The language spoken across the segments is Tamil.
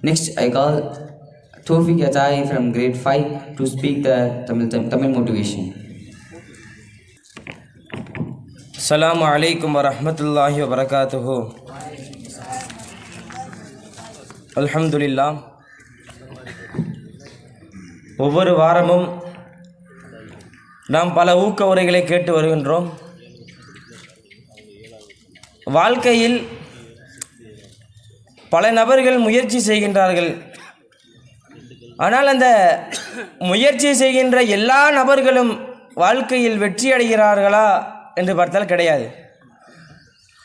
Next, I call Tawfiq Ajay from grade 5 to speak the Tamil motivation. Assalamu alaikum wa rahmatullahi wa barakatuhu. Alhamdulillah. ஒவ்வொரு வாரமும் நாம் பல ஊக்க உரைகளை கேட்டு வருகின்றோம். வாழ்க்கையில் பல நபர்கள் முயற்சி செய்கின்றார்கள். ஆனால் அந்த முயற்சி செய்கின்ற எல்லா நபர்களும் வாழ்க்கையில் வெற்றி அடைகிறார்களா என்று பார்த்தால் கிடையாது.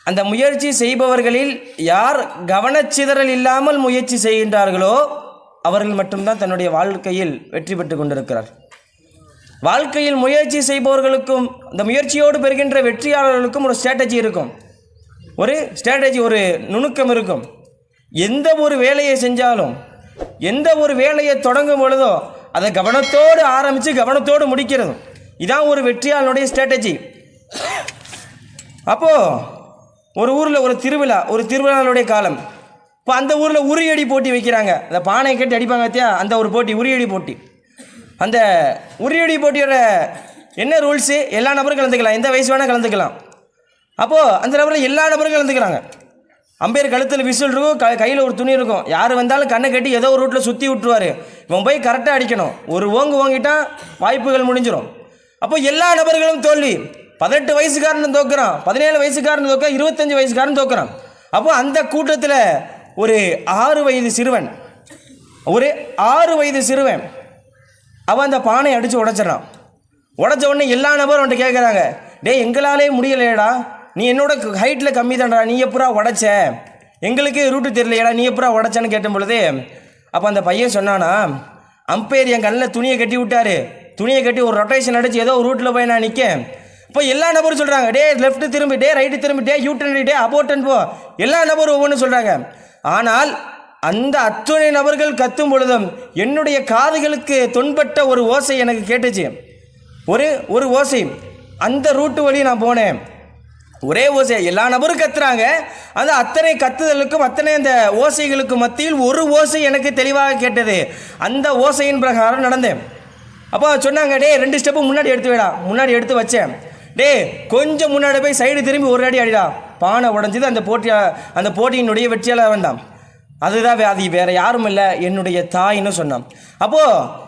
அந்த முயற்சி செய்பவர்களில் யார் கவனச்சிதறல் இல்லாமல் முயற்சி செய்கின்றார்களோ அவர்கள் மட்டும்தான் தன்னுடைய வாழ்க்கையில் வெற்றி பெற்று கொண்டிருக்கிறார். வாழ்க்கையில் முயற்சி செய்பவர்களுக்கும் அந்த முயற்சியோடு பெறுகின்ற வெற்றியாளர்களுக்கும் ஒரு ஸ்ட்ராட்டஜி இருக்கும், ஒரு நுணுக்கம் இருக்கும். எந்த ஒரு வேலையை செஞ்சாலும், எந்த ஒரு வேலையை தொடங்கும் பொழுதோ அதை கவனத்தோடு ஆரம்பித்து கவனத்தோடு முடிக்கிறது, இதான் ஒரு வெற்றியாளனுடைய ஸ்ட்ராட்டஜி. அப்போது ஒரு ஊரில் ஒரு திருவிழாவுடைய காலம். இப்போ அந்த ஊரில் உரியடி போட்டி வைக்கிறாங்க. அந்த பானையை கட்டி அடிப்பாங்க பார்த்தியா, அந்த ஒரு போட்டி, உரியடி போட்டி. அந்த உரியடி போட்டியோட என்ன ரூல்ஸு? எல்லா நபரும் கலந்துக்கலாம், எந்த வயசு வேணால் கலந்துக்கலாம். அப்போது அந்த நபரில் எல்லா நபரும் கலந்துக்கிறாங்க. அம்பேர் கழுத்தில் விசில் இருக்கும், கையில் ஒரு துணி இருக்கும். யார் வந்தாலும் கண்ணை கட்டி ஏதோ ஒரு ரூட்டில் சுற்றி விட்டுருவார். இவன் போய் கரெக்டாக அடிக்கணும். ஒரு ஓங்கிட்டால் வாய்ப்புகள் முடிஞ்சிடும். அப்போ எல்லா நபர்களும் தோல்வி. 18 வயசுக்காரன் தோக்குறான், 17 வயசுக்காரன் தோக்க, 25 வயசுக்காரன் தோக்குறான். அப்போ அந்த கூட்டத்தில் ஒரு 6 வயது சிறுவன் அவன் அந்த பானையை அடித்து உடைச்சிடறான். உடைச்ச உடனே எல்லா நபரும் அவன்கிட்ட கேட்குறாங்க, டே எங்களாலே முடியலையடா, நீ என்னோட ஹைட்டில் கம்மி தான்டா, நீ எப்படா உடைச்ச, எங்களுக்கு ரூட்டு தெரியலையடா, நீ எப்படா உடைச்சான்னு கேட்ட பொழுது அப்போ அந்த பையன் சொன்னானா, அம்பையர் என் கண்ணில் துணியை கட்டி விட்டாரு, துணியை கட்டி ஒரு ரொட்டேஷன் அடித்து ஏதோ ரூட்டில் போய் நான் நிற்க. இப்போ எல்லா நபரும் சொல்கிறாங்க, டே லெஃப்ட்டு திரும்பி, டே ரைட்டு திரும்பி, டே யூட்டன் டே அபோட்டன் போ, எல்லா நபரும் ஒவ்வொன்றும் சொல்கிறாங்க. ஆனால் அந்த அத்துணை நபர்கள் கத்தும் பொழுதும் என்னுடைய காதுகளுக்கு தொன்பட்ட ஒரு ஓசை எனக்கு கேட்டுச்சு. ஒரு ஓசை. அந்த ரூட்டு வழி நான் போனேன், ஒரே ஓசை. எல்லா நபரும் கத்துறாங்க. அந்த அத்தனை கத்துதலுக்கும் அத்தனை அந்த ஓசைகளுக்கு மத்தியில் ஒரு ஓசை எனக்கு தெளிவாக கேட்டது. அந்த ஓசையின் பிரகாரம் நடந்தேன். அப்போ சொன்னாங்க, டே 2 ஸ்டெப்பு முன்னாடி எடுத்து வைடா. முன்னாடி எடுத்து வச்சேன். டே கொஞ்சம் முன்னாடி போய் சைடு திரும்பி ஒரு அடி அடிடா. பானை உடஞ்சது. அந்த போட்டியினுடைய வெற்றியாளர் வந்தான். அதுதான் அது வேறு யாரும் இல்லை, என்னுடைய தாயின்னு சொன்னான். அப்போது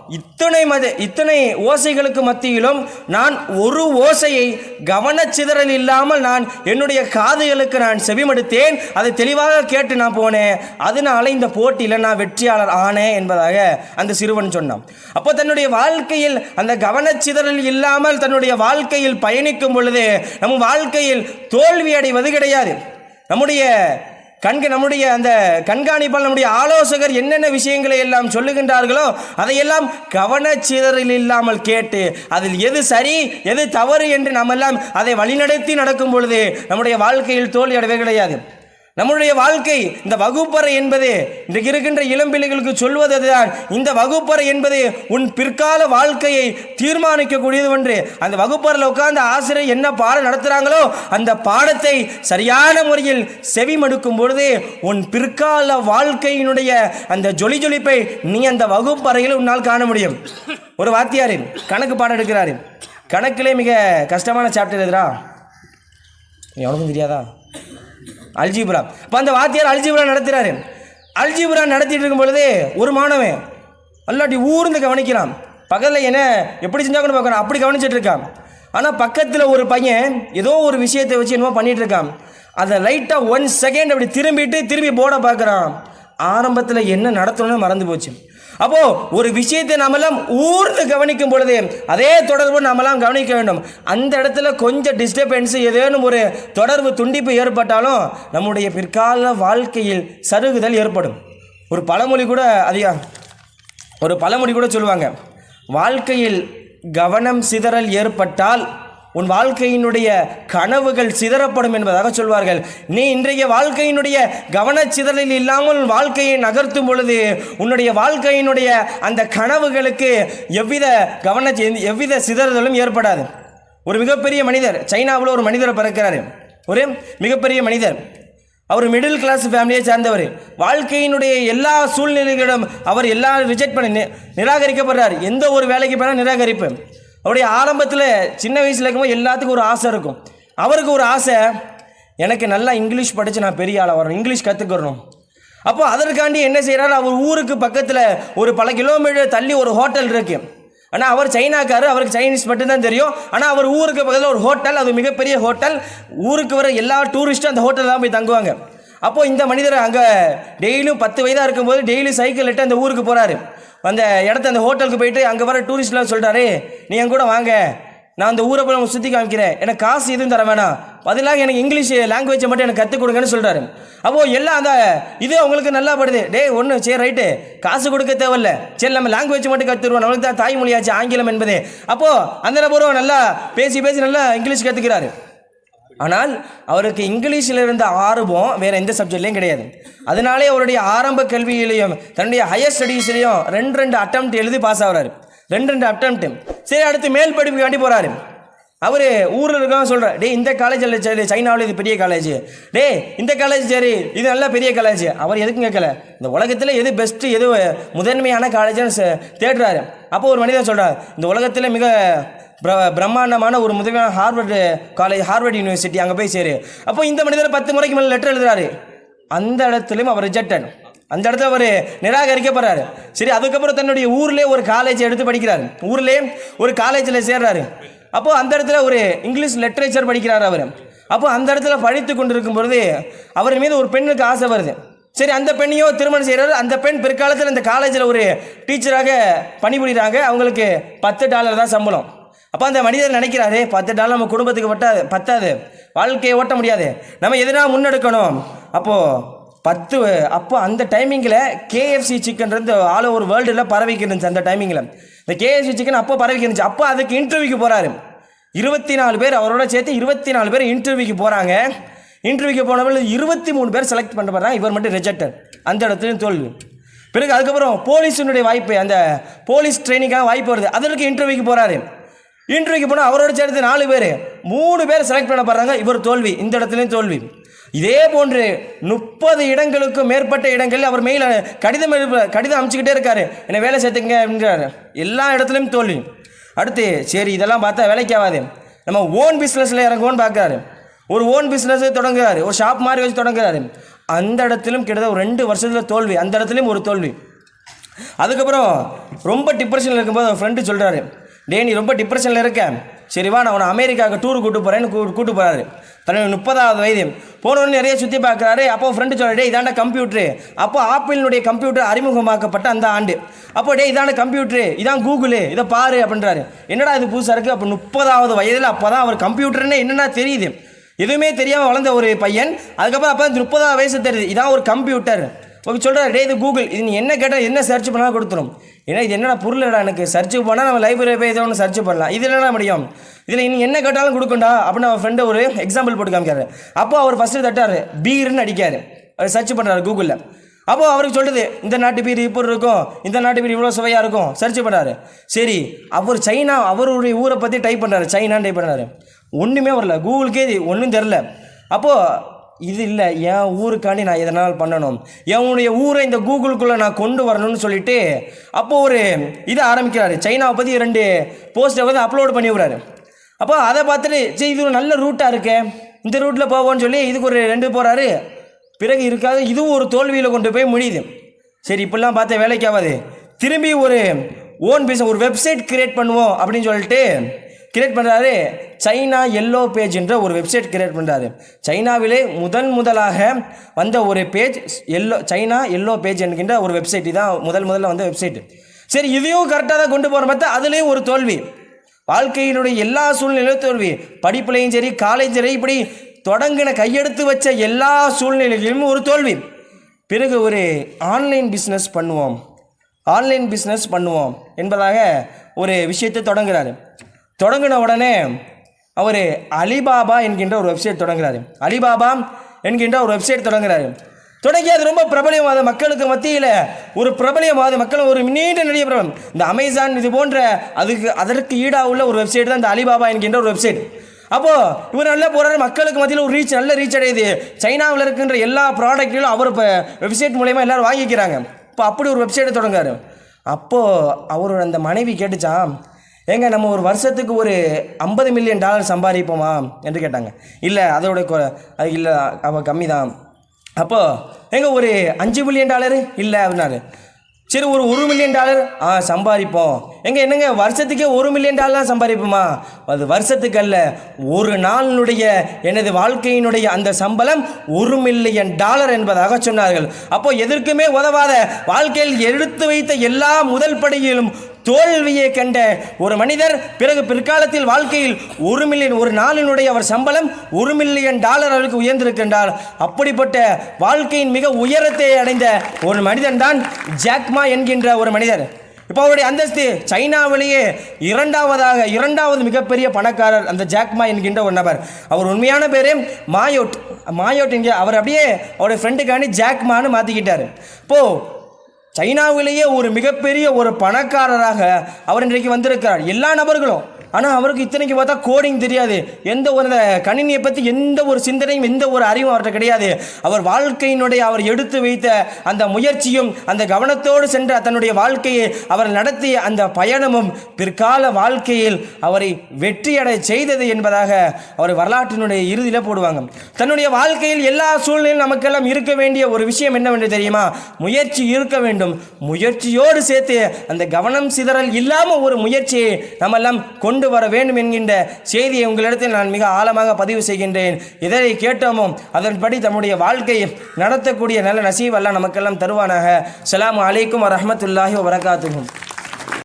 இத்தனை ஓசைகளுக்கு மத்தியிலும் நான் ஒரு ஓசையை கவனச்சிதறல் இல்லாமல் நான் என்னுடைய காதுகளுக்கு நான் செவிமடுத்தேன். அதை தெளிவாக கேட்டு நான் போனேன். அதனால இந்த போட்டியில் நான் வெற்றியாளர் ஆனேன் என்பதாக அந்த சிறுவன் சொன்னான். அப்போ தன்னுடைய வாழ்க்கையில் அந்த கவனச்சிதறல் இல்லாமல் தன்னுடைய வாழ்க்கையில் பயணிக்கும் பொழுது நம்ம வாழ்க்கையில் தோல்வி அடைவது கிடையாது. நம்முடைய அந்த கண்காணிப்பால் நம்முடைய ஆலோசகர் என்னென்ன விஷயங்களை எல்லாம் சொல்லுகின்றார்களோ அதையெல்லாம் கவனச்சிதறல் இல்லாமல் கேட்டு அதில் எது சரி எது தவறு என்று நாம் எல்லாம் அதை வழிநடத்தி நடக்கும் பொழுது நம்முடைய வாழ்க்கையில் தோல்வி அடைவே கிடையாது. நம்முடைய வாழ்க்கை இந்த வகுப்பறை என்பது இன்றைக்கு இருக்கின்ற இளம்பிள்ளைகளுக்கு சொல்வதுதான், இந்த வகுப்பறை என்பது உன் பிற்கால வாழ்க்கையை தீர்மானிக்கக்கூடியது ஒன்று. அந்த வகுப்பறையில் உட்கார்ந்து ஆசிரியர் என்ன பாடம் நடத்துகிறாங்களோ அந்த பாடத்தை சரியான முறையில் செவிமடுக்கும் பொழுது உன் பிற்கால வாழ்க்கையினுடைய அந்த ஜொலிப்பை நீ அந்த வகுப்பறையில் உன்னால் காண முடியும். ஒரு வாத்தியார் கணக்கு பாடம் எடுக்கிறாரு. கணக்கிலே மிக கஷ்டமான சாப்டர் எதுரா எவனுக்கும் தெரியாதா? அல்ஜிப்ரா. இப்போ அந்த வாத்தியார் அல்ஜிப்ரா நடத்துகிறாரு. அல்ஜிப்ரா நடத்திட்டு இருக்கும் பொழுது ஒரு மாணவன் அல்லாட்டி ஊர்ந்து கவனிக்கிறான். பக்கத்தில் என்ன எப்படி செஞ்சால் கூட பார்க்குறான், அப்படி கவனிச்சிட்டு இருக்கான். ஆனால் பக்கத்தில் ஒரு பையன் ஏதோ ஒரு விஷயத்தை வச்சு என்னமோ பண்ணிகிட்டு இருக்கான். அதை லைட்டாக 1 செகண்ட் அப்படி திரும்பி போர்டை பார்க்குறான். ஆரம்பத்தில் என்ன நடத்தணும்னு மறந்து போச்சு. அப்போது ஒரு விஷயத்தை நாமெல்லாம் ஊர்ந்து கவனிக்கும் பொழுது அதே தொடர்பு நாமெல்லாம் கவனிக்க வேண்டும். அந்த இடத்துல கொஞ்சம் டிஸ்டர்பன்ஸு, ஏதேனும் ஒரு தொடர்பு துண்டிப்பு ஏற்பட்டாலும் நம்முடைய பிற்கால வாழ்க்கையில் சருகுதல் ஏற்படும். ஒரு பழமொழி கூட சொல்லுவாங்க, வாழ்க்கையில் கவனம் சிதறல் ஏற்பட்டால் உன் வாழ்க்கையினுடைய கனவுகள் சிதறப்படும் என்பதாக சொல்வார்கள். நீ இன்றைய வாழ்க்கையினுடைய கவனச்சிதறலில் இல்லாமல் வாழ்க்கையை நகர்த்தும் பொழுது உன்னுடைய வாழ்க்கையினுடைய அந்த கனவுகளுக்கு எவ்வித சிதறுதலும் ஏற்படாது. ஒரு மிகப்பெரிய மனிதர், சைனாவில் ஒரு மனிதரை பிறக்கிறாரு, ஒரு மிகப்பெரிய மனிதர். அவர் மிடில் கிளாஸ் ஃபேமிலியை சேர்ந்தவர். வாழ்க்கையினுடைய எல்லா சூழ்நிலைகளிடம் அவர் எல்லாம் ரிஜெக்ட் பண்ணி நிராகரிக்கப்படுறார். எந்த ஒரு வேலைக்கு போனால் நிராகரிப்பு. அவருடைய ஆரம்பத்தில் சின்ன வயசில் இருக்கும்போது எல்லாத்துக்கும் ஒரு ஆசை இருக்கும். அவருக்கு ஒரு ஆசை, எனக்கு நல்லா இங்கிலீஷ் படித்து நான் பெரிய ஆளாக வரணும், இங்கிலீஷ் கற்றுக்கணும். அப்போ அதற்காண்டி என்ன செய்கிறார், அவர் ஊருக்கு பக்கத்தில் ஒரு பல கிலோமீட்டர் தள்ளி ஒரு ஹோட்டல் இருக்குது. ஆனால் அவர் சைனாக்காரு, அவருக்கு சைனீஸ் மட்டும்தான் தெரியும். ஆனால் அவர் ஊருக்கு பக்கத்தில் ஒரு ஹோட்டல், அது மிகப்பெரிய ஹோட்டல். ஊருக்கு வர எல்லா டூரிஸ்ட்டும் அந்த ஹோட்டலில் தான் போய் தங்குவாங்க. அப்போது இந்த மனிதர் அங்கே டெய்லியும் 10 வயதாக இருக்கும்போது டெய்லி சைக்கிள் எட்டு அந்த ஊருக்கு போகிறாரு. அந்த இடத்த அந்த ஹோட்டலுக்கு போயிட்டு அங்கே வர டூரிஸ்ட்லாம் சொல்கிறாரு, நீ என் கூட வாங்க, நான் அந்த ஊரை போய் சுற்றி காமிக்கிறேன், எனக்கு காசு எதுவும் தர வேணாம், பதிலாக எனக்கு இங்கிலீஷ் லாங்குவேஜை மட்டும் எனக்கு கற்றுக் கொடுங்கன்னு சொல்கிறாரு. அப்போது எல்லாம் அந்த இது அவங்களுக்கு நல்லா படுது. ஒன்று சரி ரைட்டு, காசு கொடுக்க தேவையில்ல, சரி நம்ம லாங்குவேஜ் மட்டும் கற்றுருவோம், நம்மளுக்கு தான் தாய்மொழியாச்சு ஆங்கிலம் என்பது. அப்போது அந்த நபரும் நல்லா பேசி நல்லா இங்கிலீஷ் கற்றுக்கிறாரு. ஆனால் அவருக்கு இங்கிலீஷில் இருந்த ஆர்வம் வேறு எந்த சப்ஜெக்ட்லேயும் கிடையாது. அதனாலே அவருடைய ஆரம்ப கல்வியிலையும் தன்னுடைய ஹையர் ஸ்டடீஸ்லையும் 2 அட்டம்ப்ட் எழுதி பாஸ் ஆகிறாரு. 2 அட்டம்ப்ட். சரி, அடுத்து மேல் படிப்புக்கு வேண்டி போகிறாரு. அவர் ஊரில் இருக்கவங்க சொல்கிறார், இந்த காலேஜில் சரி, சைனாவில் இது பெரிய காலேஜ், இந்த காலேஜ் சரி, இது நல்ல பெரிய காலேஜ். அவர் எதுக்கும் கேட்கல, இந்த உலகத்தில் எது பெஸ்ட்டு, எது முதன்மையான காலேஜ்னு தேடுறாரு. அப்போ ஒரு மனிதன் சொல்கிறார், இந்த உலகத்தில் மிக பிரம்மாண்டமான ஒரு முதன்மையான ஹார்வர்டு காலேஜ், ஹார்வர்டு யூனிவர்சிட்டி, அங்கே போய் சேரு. அப்போ இந்த மனிதர் 10 முறைக்கு மேலே லெட்டர் எழுதுறாரு. அந்த இடத்துலையும் அவர் ரிஜெக்டட், அந்த இடத்துல அவர் நிராகரிக்கப்படுறாரு. சரி, அதுக்கப்புறம் தன்னுடைய ஊர்லேயே ஒரு காலேஜ் எடுத்து படிக்கிறார். ஊர்லேயே ஒரு காலேஜில் சேர்றாரு. அப்போது அந்த இடத்துல ஒரு இங்கிலீஷ் லிட்ரேச்சர் படிக்கிறார் அவர். அப்போ அந்த இடத்துல படித்து கொண்டிருக்கும் பொழுது அவர் மீது ஒரு பெண்ணுக்கு ஆசை வருது. சரி, அந்த பெண்ணையோ திருமணம் செய்கிறாரு. அந்த பெண் பிற்காலத்தில் இந்த காலேஜில் ஒரு டீச்சராக பணிபுரிகிறாங்க. அவங்களுக்கு $10 தான் சம்பளம். அப்போ அந்த மனிதர் நினைக்கிறாரு, $10 நம்ம குடும்பத்துக்கு பத்தாது, வாழ்க்கையை ஓட்ட முடியாது, நம்ம எதுனா முன்னெடுக்கணும். அப்போ அந்த டைமிங்கில் KFC சிக்கன்றது ஆல் ஓவர் வேர்ல்டில் பரவிக்கு இருந்துச்சு. அந்த டைமிங்கில் இந்த KFC சிக்கன் அப்போ பரவிக்கு இருந்துச்சு. அப்போ அதுக்கு இன்டர்வியூக்கு போகிறாரு. 24 பேர் அவரோட சேர்த்து 24 பேர் இன்டர்வியூக்கு போகிறாங்க. இன்டர்வியூக்கு போனவர்கள் 23 பேர் செலக்ட் பண்ணப்படுறாங்க. இவர் மட்டும் ரிஜெக்டட். அந்த இடத்துலையும் தோல்வி. பிறகு அதுக்கப்புறம் போலீஸினுடைய வாய்ப்பு, அந்த போலீஸ் ட்ரைனிங்காக வாய்ப்பு வருது. அதற்கு இன்டர்வியூக்கு போகிறாரு. இன்டர்வியூக்கு போனால் அவரோட சேர்த்து 4 பேர், 3 பேர் செலக்ட் பண்ணப்படுறாங்க. இவர் தோல்வி. இந்த இடத்துலையும் தோல்வி. இதே போன்று 30 இடங்களுக்கும் மேற்பட்ட இடங்களில் அவர் மெயில் கடிதம் அனுப்பிச்சிக்கிட்டே இருக்காரு, என்னை வேலை சேர்த்துங்க அப்படின்றாரு. எல்லா இடத்துலையும் தோல்வி. அடுத்து சரி, இதெல்லாம் பார்த்தா வேலைக்கு ஆகாது, நம்ம ஓன் பிஸ்னஸில் இறங்குவோன்னு பார்க்குறாரு. ஒரு ஓன் பிஸ்னஸ் தொடங்குறாரு, ஒரு ஷாப் மாதிரி வச்சு தொடங்குறாரு. அந்த இடத்திலும் கிட்டத்தட்ட ஒரு 2 வருஷத்தில் தோல்வி. அந்த இடத்துலையும் ஒரு தோல்வி. அதுக்கப்புறம் ரொம்ப டிப்ரெஷனில் இருக்கும்போது அவர் ஃப்ரெண்டு சொல்கிறாரு, நீ ரொம்ப டிப்ரெஷனில் இருக்க, சரிவா நான் உன்னை அமெரிக்காவுக்கு டூர் கூட்டு போகிறேன்னு கூட்டு போகிறாரு. தன்னுடைய 30வது வயது போனோன்னு நிறைய சுற்றி பார்க்குறாரு. அப்போ ஃப்ரெண்டு சொல்கிறேன், இதாண்ட கம்ப்யூட்ரு. அப்போ ஆப்பிளினுடைய கம்ப்யூட்டர் அறிமுகமாக்கப்பட்ட அந்த ஆண்டு. அப்போ இதாண்ட கம்ப்யூட்ரு, இதான் கூகுளு, இதை பாரு அப்படின்றாரு. என்னடா இது புதுசாக இருக்குது. அப்போ 30வது வயதில் அப்போ தான் அவர் கம்ப்யூட்டர்னு என்னென்னா தெரியுது. எதுவுமே தெரியாமல் வளர்ந்த ஒரு பையன். அதுக்கப்புறம் அப்போ 30வது வயசு தெரியுது, இதான் ஒரு கம்ப்யூட்டர். ஓகே சொல்கிறார், இது கூகுள், இது நீ என்ன கேட்டால் என்ன சர்ச் பண்ணாலும் கொடுத்துரும். ஏன்னா இது என்னடா பொருள்டா, எனக்கு சர்ச் பண்ணால் நம்ம லைப்ரரி போய் ஏதோ ஒன்று சர்ச் பண்ணலாம், இது என்னடா முடியும், இதில் நீ என்ன கேட்டாலும் கொடுக்கண்டா அப்படின்னு அவன் ஃப்ரெண்டு ஒரு எக்ஸாம்பிள் போட்டு காமிக்காரு. அப்போ அவர் ஃபஸ்ட்டு தட்டார், பீர்னு அடிக்காரு, அவர் சர்ச் பண்ணுறாரு கூகுளில். அப்போது அவருக்கு சொல்லுது, இந்த நாட்டு பீர் இப்படி இருக்கும், இந்த நாட்டு பீர் இவ்வளோ சுவையாக இருக்கும், சர்ச் பண்ணுறாரு. சரி, அவர் சைனா, அவருடைய ஊரை பற்றி டைப் பண்ணுறாரு, சைனான்னு டைப் பண்ணுறாரு. ஒன்றுமே வரல, கூகுளுக்கே ஒன்றும் தெரில. அப்போது இது இல்லை, என் ஊருக்காண்டி நான் எதனால் பண்ணணும், என்னுடைய ஊரை இந்த கூகுளுக்குள்ளே நான் கொண்டு வரணும்னு சொல்லிட்டு அப்போது ஒரு இதை ஆரம்பிக்கிறாரு. சைனாவை பற்றி 2 போஸ்ட்டை வந்து அப்லோடு பண்ணி விடுறாரு. அப்போ அதை பார்த்துட்டு சரி இது ஒரு நல்ல ரூட்டாக இருக்கே, இந்த ரூட்டில் போவோன்னு சொல்லி இதுக்கு ஒரு 2 போகிறாரு. பிறகு இருக்காது, இதுவும் ஒரு தோல்வியில் கொண்டு போய் முடியுது. சரி, இப்படிலாம் பார்த்து வேலைக்கு ஆகாது, திரும்பி ஒரு ஓன் பிஸ்னஸ், ஒரு வெப்சைட் கிரியேட் பண்ணுவோம் அப்படின்னு சொல்லிட்டு கிரியேட் பண்ணுறாரு. சைனா எல்லோ பேஜ்ன்ற ஒரு வெப்சைட் கிரியேட் பண்ணுறாரு. சைனாவிலே முதலாக வந்த ஒரு பேஜ் சைனா எல்லோ பேஜ் என்கின்ற ஒரு வெப்சைட். இதுதான் முதல்ல வந்த வெப்சைட். சரி, இதையும் கரெக்டாக தான் கொண்டு போகிற பார்த்தா அதுலேயும் ஒரு தோல்வி. வாழ்க்கையினுடைய எல்லா சூழ்நிலையும் தோல்வி. படிப்புலையும் சரி, காலேஜ் சரி, இப்படி தொடங்கின கையெடுத்து வச்ச எல்லா சூழ்நிலைகளிலும் ஒரு தோல்வி. பிறகு ஒரு ஆன்லைன் பிஸ்னஸ் பண்ணுவோம் என்பதாக ஒரு விஷயத்தை தொடங்குகிறாரு. தொடங்கின உடனே அவர் அலிபாபா என்கின்ற ஒரு வெப்சைட் தொடங்குறாரு. தொடங்கி அது ரொம்ப பிரபலியமாத, மக்களுக்கு மத்தியில் ஒரு பிரபலியமாத, மக்கள் ஒரு நீண்ட நிறைய பிரபலம். இந்த அமேசான் இது போன்ற அதற்கு ஈடாக உள்ள ஒரு வெப்சைட் தான் இந்த அலிபாபா என்கின்ற ஒரு வெப்சைட். அப்போது இவர் நல்லா போகிறாரு, மக்களுக்கு மத்தியில் ஒரு நல்ல ரீச் அடையுது. சைனாவில் இருக்கின்ற எல்லா ப்ராடக்ட்களும் அவர் இப்போ வெப்சைட் மூலயமா எல்லோரும் வாங்கிக்கிறாங்க. இப்போ அப்படி ஒரு வெப்சைட்டை தொடங்காரு. அப்போது அவரோட அந்த மனைவி கேட்டுச்சான், ஏங்க நம்ம ஒரு வருஷத்துக்கு ஒரு $50 மில்லியன் சம்பாதிப்போமா என்று கேட்டாங்க. இல்லை அதோட அது இல்லை, அவள் கம்மி தான். அப்போது எங்க ஒரு $5 மில்லியன் இல்லை அப்படின்னாரு. சரி ஒரு $1 மில்லியன் சம்பாதிப்போம். என்னங்க வருஷத்துக்கே $1 மில்லியன் தான் சம்பாதிப்போமா? அது வருஷத்துக்கு அல்ல, ஒரு நாளினுடைய எனது வாழ்க்கையினுடைய அந்த சம்பளம் $1 மில்லியன் என்பதாக சொன்னார்கள். அப்போ எதற்குமே உதவாத வாழ்க்கையில் எடுத்து வைத்த எல்லா முதல் படியிலும் தோல்வியை கண்ட ஒரு மனிதர் பிறகு பிற்காலத்தில் வாழ்க்கையில் $1 மில்லியன், ஒரு நாளினுடைய அவர் சம்பளம் $1 மில்லியன் அளவுக்கு உயர்ந்திருக்கின்றார். அப்படிப்பட்ட வாழ்க்கையின் மிக உயரத்தை அடைந்த ஒரு மனிதன் தான் ஜாக்மா என்கின்ற ஒரு மனிதர். இப்போ அவருடைய அந்தஸ்து சைனாவிலேயே இரண்டாவது மிகப்பெரிய பணக்காரர் அந்த ஜாக்மா என்கின்ற ஒரு நபர். அவர் உண்மையான பேரே மாயோட் என்கிற அவர் அப்படியே அவருடைய ஃப்ரெண்டுக்காண்டி ஜாக்மான்னு மாற்றிக்கிட்டார். இப்போது சைனாவிலேயே ஒரு மிகப்பெரிய ஒரு பணக்காரராக அவர் இன்றைக்கு வந்திருக்கிறார். எல்லா நபர்களும், ஆனால் அவருக்கு இத்தனைக்கு பார்த்தா கோடிங் தெரியாது, எந்த ஒரு கணினியை பற்றி எந்த ஒரு சிந்தனையும் எந்த ஒரு அறிவும் அவர்கிட்ட கிடையாது. அவர் வாழ்க்கையினுடைய அவர் எடுத்து வைத்த அந்த முயற்சியும் அந்த கவனத்தோடு சென்ற தன்னுடைய வாழ்க்கையை அவர் நடத்திய அந்த பயணமும் பிற்கால வாழ்க்கையில் அவரை வெற்றியடை செய்தது என்பதாக அவர் வரலாற்றினுடைய இறுதியில் போடுவாங்க. தன்னுடைய வாழ்க்கையில் எல்லா சூழ்நிலையும் நமக்கெல்லாம் இருக்க வேண்டிய ஒரு விஷயம் என்னவென்று தெரியுமா? முயற்சி இருக்க வேண்டும். முயற்சியோடு சேர்த்து அந்த கவனம் சிதறல் இல்லாமல் ஒரு முயற்சியை நம்மெல்லாம் கொண்டு வர வேண்டும் என்கின்ற செய்தியை உங்களிடத்தில் நான் மிக ஆழமாக பதிவு செய்கின்றேன். எதை கேட்டோமோ அதன்படி தம்முடைய வாழ்க்கையை நடத்தக்கூடிய நல்ல நசீப் அல்லாஹ் நமக்கெல்லாம் தருவானாக. அஸ்ஸலாமு அலைக்கும் வரஹ்மத்துல்லாஹி வபரகாத்துஹு.